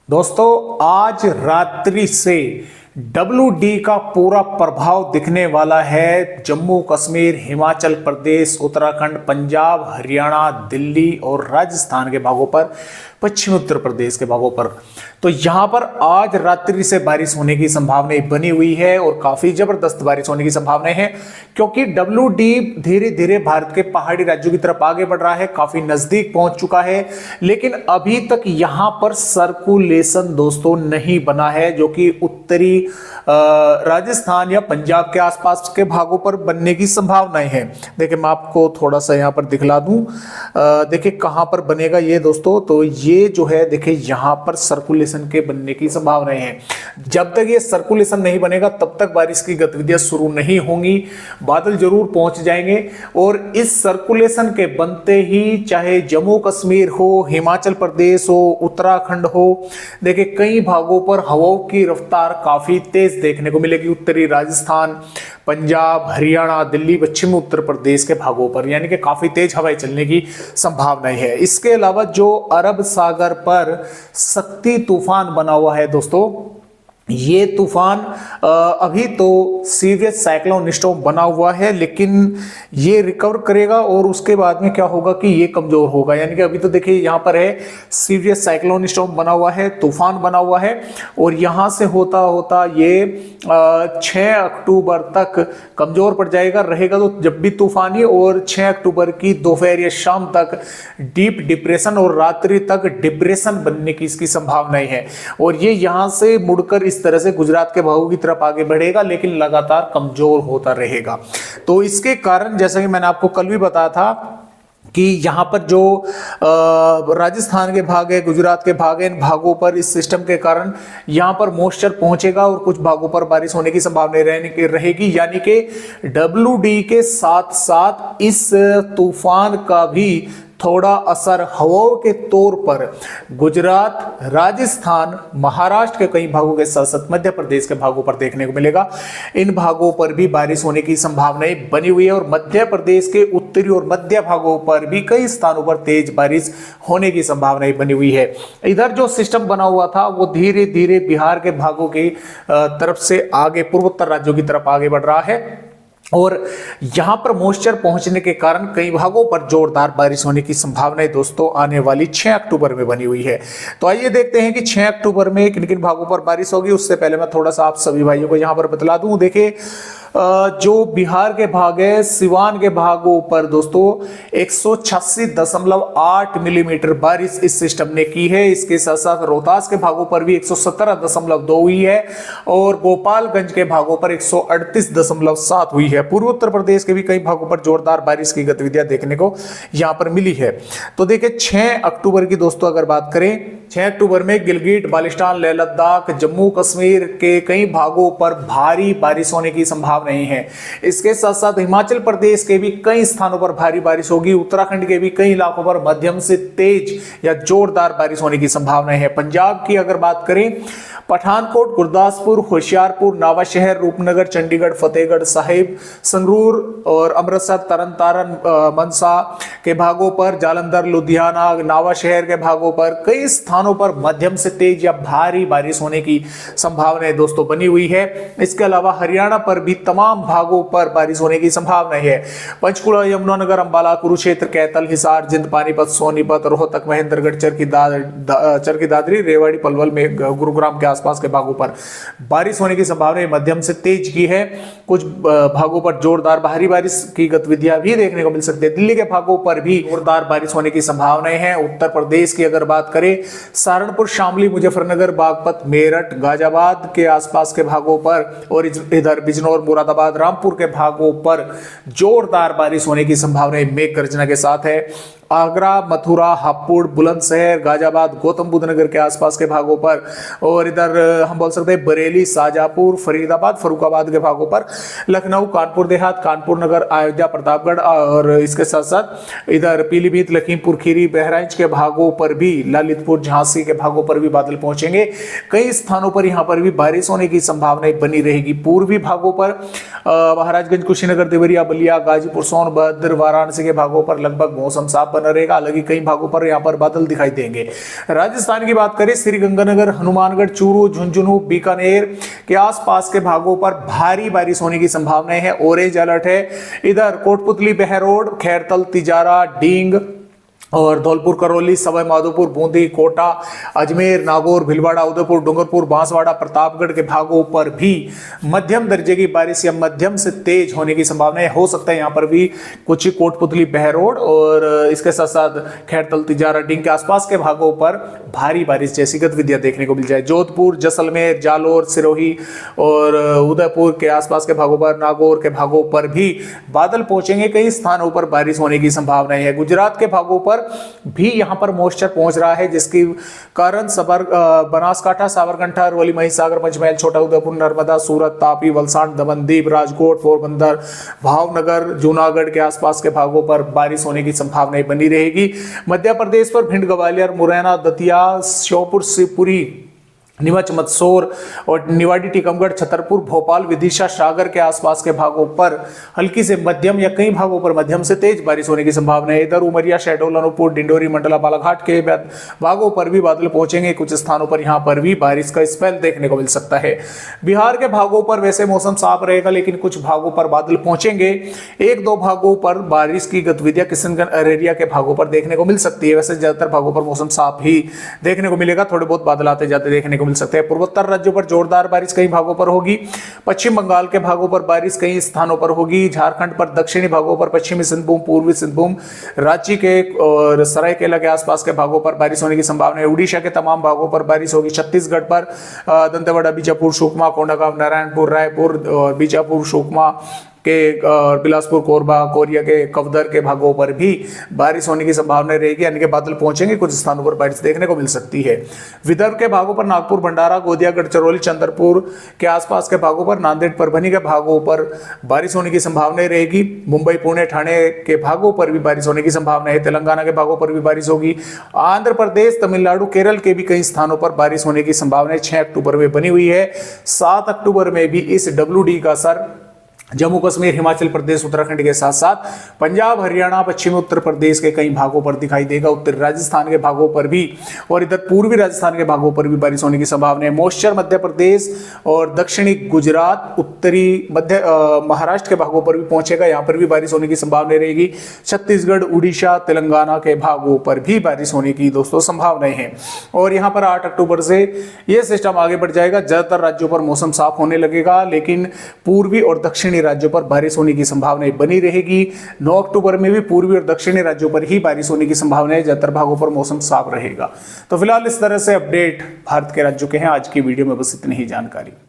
दोस्तों आज रात्रि से WD का पूरा प्रभाव दिखने वाला है जम्मू कश्मीर, हिमाचल प्रदेश, उत्तराखंड, पंजाब, हरियाणा, दिल्ली और राजस्थान के भागों पर, पश्चिमी उत्तर प्रदेश के भागों पर। तो यहां पर आज रात्रि से बारिश होने की संभावनाएं बनी हुई है और काफी जबरदस्त बारिश होने की संभावनाएं हैं, क्योंकि WD धीरे धीरे भारत के पहाड़ी राज्यों की तरफ आगे बढ़ रहा है, काफी नजदीक पहुंच चुका है। लेकिन अभी तक यहां पर सर्कुलेशन दोस्तों नहीं बना है, जो कि उत्तरी राजस्थान या पंजाब के आसपास के भागों पर बनने की संभावनाएं हैं। देखिए मैं आपको थोड़ा सा यहां पर दिखला दूं, देखिए कहां पर बनेगा ये दोस्तों। तो ये जो है देखिए यहां पर सर्कुलेशन के बनने की संभावनाएं हैं। जब तक ये सर्कुलेशन नहीं बनेगा तब तक बारिश की गतिविधियां शुरू नहीं होंगी। बादल जरूर पहुंच जाएंगे और इस सर्कुलेशन के बनते ही चाहे जम्मू कश्मीर हो, हिमाचल प्रदेश हो, उत्तराखंड हो, देखिए कई भागों पर हवाओं की रफ्तार काफी तेज देखने को मिलेगी। उत्तरी राजस्थान, पंजाब, हरियाणा, दिल्ली, पश्चिमी उत्तर प्रदेश के भागों पर यानी कि काफी तेज हवाएं चलने की संभावनाएं है। इसके अलावा जो अरब सागर पर शक्ति तूफान बना हुआ है दोस्तों, ये तूफान अभी तो सीरियस साइक्लोन स्टॉर्म बना हुआ है, लेकिन ये रिकवर करेगा और उसके बाद में क्या होगा कि ये कमजोर होगा। यानी कि अभी तो देखिए यहां पर है सीरियस साइक्लोन स्टॉर्म बना हुआ है, तूफान बना हुआ है, और यहां से होता होता ये 6 अक्टूबर तक कमजोर पड़ जाएगा, रहेगा तो जब भी तूफानी, और 6 अक्टूबर की दोपहर या शाम तक डीप डिप्रेशन और रात्रि तक डिप्रेशन बनने की इसकी संभावनाएं है। और ये यहां से मुड़कर इस तरह से गुजरात के भागों की तरफ आगे बढ़ेगा, लेकिन लगातार कमजोर होता रहेगा। तो इसके कारण जैसा कि मैंने आपको कल भी बताया था कि यहाँ पर जो राजस्थान के भाग है, गुजरात के भाग है, इन भागों पर इस सिस्टम के कारण यहाँ पर मॉइस्चर पहुंचेगा और कुछ भागों पर बारिश होने की संभावना रहेगी। यानी कि WD के साथ साथ इस तूफान का भी थोड़ा असर हवाओं के तौर पर गुजरात, राजस्थान, महाराष्ट्र के कई भागों के साथ साथ मध्य प्रदेश के भागों पर देखने को मिलेगा। इन भागों पर भी बारिश होने की संभावनाएं बनी हुई है और मध्य प्रदेश के उत्तरी और मध्य भागों पर भी कई स्थानों पर तेज बारिश होने की संभावनाएं बनी हुई है। इधर जो सिस्टम बना हुआ था वो धीरे धीरे बिहार के भागों की तरफ से आगे पूर्वोत्तर राज्यों की तरफ आगे बढ़ रहा है, और यहां पर मॉइस्चर पहुंचने के कारण कई भागों पर जोरदार बारिश होने की संभावनाएं दोस्तों आने वाली 6 अक्टूबर में बनी हुई है। तो आइए देखते हैं कि 6 अक्टूबर में किन किन भागों पर बारिश होगी। उससे पहले मैं थोड़ा सा आप सभी भाइयों को यहां पर बतला दूं। देखिए जो बिहार के भाग है, सिवान के भागों पर दोस्तों 186.8 मिलीमीटर बारिश इस सिस्टम ने की है। इसके साथ साथ रोहतास के भागों पर भी 117.2 हुई है और गोपालगंज के भागों पर 138.7 हुई है। पूर्वोत्तर प्रदेश के भी कई भागों पर जोरदार बारिश की गतिविधियां देखने को यहां पर मिली है। तो देखिए 6 अक्टूबर की दोस्तों अगर बात करें, 6 अक्टूबर में गिलगिट, बाल्टिस्तान, लेह लद्दाख, जम्मू कश्मीर के कई भागों पर भारी बारिश होने की संभावना नहीं है। इसके साथ साथ हिमाचल प्रदेश के भी कई स्थानों पर भारी बारिश होगी। उत्तराखंड के भी कई इलाकों पर मध्यम से तेज या जोरदार बारिश होने की संभावना है। पंजाब की अगर बात करें, पठानकोट, गुरदासपुर, होशियारपुर, नवाशहर, रूपनगर, चंडीगढ़, फतेहगढ़ साहिब, संगरूर और अमृतसर, तरन तारण, मनसा के भागों पर, जालंधर, लुधियाना, नवाशहर के भागों पर कई स्थानों पर मध्यम से तेज या भारी बारिश होने की संभावना दोस्तों बनी हुई है। इसके अलावा हरियाणा पर भी तमाम भागों पर बारिश होने की संभावना है। पंचकुला, यमुनानगर, अंबाला, कुरुक्षेत्र, कैथल, हिसार, जिंद, पानीपत, सोनीपत, रोहतक, महेंद्रगढ़, चरखी दादरी, रेवाड़ी, पलवल में, गुरुग्राम के आसपास के भागों पर बारिश होने की संभावना मध्यम से तेज की है। कुछ भागों पर जोरदार भारी बारिश की गतिविधियां भी देखने को मिल सकती है। दिल्ली के भागों पर भी जोरदार बारिश होने की संभावनाएं हैं। उत्तर प्रदेश की अगर बात करें, सहारनपुर, शामली, मुजफ्फरनगर, बागपत, मेरठ, गाजियाबाद के आसपास के भागों पर और इधर बिजनौर, मुरादाबाद, रामपुर के भागों पर जोरदार बारिश होने की संभावना मेघ गर्जना के साथ है। आगरा, मथुरा, हापुड़, बुलंदशहर, गाजियाबाद, गौतम बुद्ध नगर के आसपास के भागों पर और इधर हम बोल सकते हैं बरेली, शाजापुर, फरीदाबाद, फरुखाबाद के भागों पर, लखनऊ, कानपुर देहात, कानपुर नगर, अयोध्या, प्रतापगढ़ और इसके साथ साथ इधर पीलीभीत, लखीमपुर खीरी, बहराइच के भागों पर भी, ललितपुर, झांसी के भागों पर भी बादल पहुंचेंगे। कई स्थानों पर यहां पर भी बारिश होने की संभावना बनी रहेगी। पूर्वी भागों पर महाराजगंज, कुशीनगर, देवरिया, बलिया, गाजीपुर, सोनभद्र, वाराणसी के भागों पर लगभग मौसम साफ बना रहेगा, हालांकि कई भागों पर यहाँ पर बादल दिखाई देंगे। राजस्थान की बात करें, श्रीगंगानगर, हनुमानगढ़, चूरू, झुंझुनू, बीकानेर के आसपास के भागों पर भारी बारिश होने की संभावनाएं है, ऑरेंज अलर्ट है। इधर कोटपुतली, बहरोड, खैरतल, तिजारा, डींग और धौलपुर, करौली, सवाई माधोपुर, बूंदी, कोटा, अजमेर, नागौर, भीलवाड़ा, उदयपुर, डूंगरपुर, बांसवाड़ा, प्रतापगढ़ के भागों पर भी मध्यम दर्जे की बारिश या मध्यम से तेज होने की संभावना हो सकता है। यहाँ पर भी कुछ कोटपुतली, बहरोड और इसके साथ साथ खैरतल, तिजारा, डींग के आसपास के भागों पर भारी बारिश जैसी गतिविधियां देखने को मिल जाए। जोधपुर, जैसलमेर, जालोर, सिरोही और उदयपुर के आसपास के भागों पर, नागौर के भागों पर भी बादल पहुंचेंगे, कई स्थानों पर बारिश होने की संभावनाएं है। गुजरात के भागों पर भी यहां पर मॉइस्चर पहुंच रहा है, जिसके कारण बनासकांठा, साबरकांठा, अरवली, महिसागर, पंचमहल, छोटा उदेपुर, नर्मदा, सूरत, तापी, वलसाड, दमन, दीव, राजकोट, पोरबंदर, भावनगर, जूनागढ़ के आसपास के भागों पर बारिश होने की संभावनाएं बनी रहेगी। मध्य प्रदेश पर भिंड, ग्वालियर, मुरैना, दतिया, श्योपुर, शिवपुरी, नीमच, मंदसौर और निवाड़ी, टीकमगढ़, छतरपुर, भोपाल, विदिशा, सागर के आसपास के भागों पर हल्की से मध्यम या कई भागों पर मध्यम से तेज बारिश होने की संभावना है। इधर उमरिया, शहडोल, अनूपपुर, डिंडोरी, मंडला, बालाघाट के भागों पर भी बादल पहुंचेंगे, कुछ स्थानों पर यहां पर भी बारिश का स्पेल देखने को मिल सकता है। बिहार के भागों पर वैसे मौसम साफ रहेगा, लेकिन कुछ भागों पर बादल पहुंचेंगे। एक दो भागों पर बारिश की गतिविधियां किशनगंज, अररिया के भागों पर देखने को मिल सकती है। वैसे ज्यादातर भागों पर मौसम साफ ही देखने को मिलेगा, थोड़े बहुत बादल आते जाते देखने को मिल सकते हैं। पूर्वोत्तर राज्यों पर जोरदार बारिश कई भागों पर होगी। पश्चिम बंगाल के भागों पर बारिश कई स्थानों पर होगी। झारखंड पर दक्षिणी भागों पर, पश्चिमी सिंहभूम, पूर्वी सिंहभूम, रांची के और सरायकेला के आसपास के भागों पर बारिश होने की संभावना है। उड़ीसा के तमाम भागों पर बारिश होगी। छत्तीसगढ़ पर दंतेवाड़ा, बीजापुर, सुकमा, कोंडागांव, नारायणपुर, रायपुर और बीजापुर, सुकमा के और बिलासपुर, कोरबा, कोरिया के कवदर के भागों पर भी बारिश होने की संभावना रहेगी, यानी कि बादल पहुंचेंगे, कुछ स्थानों पर बारिश देखने को मिल सकती है। विदर्भ के भागों पर नागपुर, भंडारा, गोंदिया, गढ़चिरौली, चंद्रपुर के आसपास के भागों पर, नांदेड़, परभनी के भागों पर बारिश होने की संभावना रहेगी। मुंबई, पुणे, ठाणे के भागों पर भी बारिश होने की संभावना है। तेलंगाना के भागों पर भी बारिश होगी। आंध्र प्रदेश, तमिलनाडु, केरल के भी कई स्थानों पर बारिश होने की संभावना 6 अक्टूबर में बनी हुई है। 7 अक्टूबर में भी इस WD का असर जम्मू कश्मीर, हिमाचल प्रदेश, उत्तराखंड के साथ साथ पंजाब, हरियाणा, पश्चिमी उत्तर प्रदेश के कई भागों पर दिखाई देगा। उत्तरी राजस्थान के भागों पर भी और इधर पूर्वी राजस्थान के भागों पर भी बारिश होने की संभावना है। मॉइस्चर मध्य प्रदेश और दक्षिणी गुजरात, उत्तरी मध्य महाराष्ट्र के भागों पर भी पहुंचेगा, यहाँ पर भी बारिश होने की संभावना रहेगी। छत्तीसगढ़, उड़ीसा, तेलंगाना के भागों पर भी बारिश होने की दोस्तों संभावनाएं हैं। और यहाँ पर 8 अक्टूबर से यह सिस्टम आगे बढ़ जाएगा। ज्यादातर राज्यों पर मौसम साफ होने लगेगा, लेकिन पूर्वी और दक्षिणी राज्यों पर बारिश होने की संभावनाएं बनी रहेगी। 9 अक्टूबर में भी पूर्वी और दक्षिणी राज्यों पर ही बारिश होने की संभावना है। ज्यादातर भागों पर मौसम साफ रहेगा। तो फिलहाल इस तरह से अपडेट भारत के राज्यों के हैं। आज की वीडियो में बस इतनी ही जानकारी।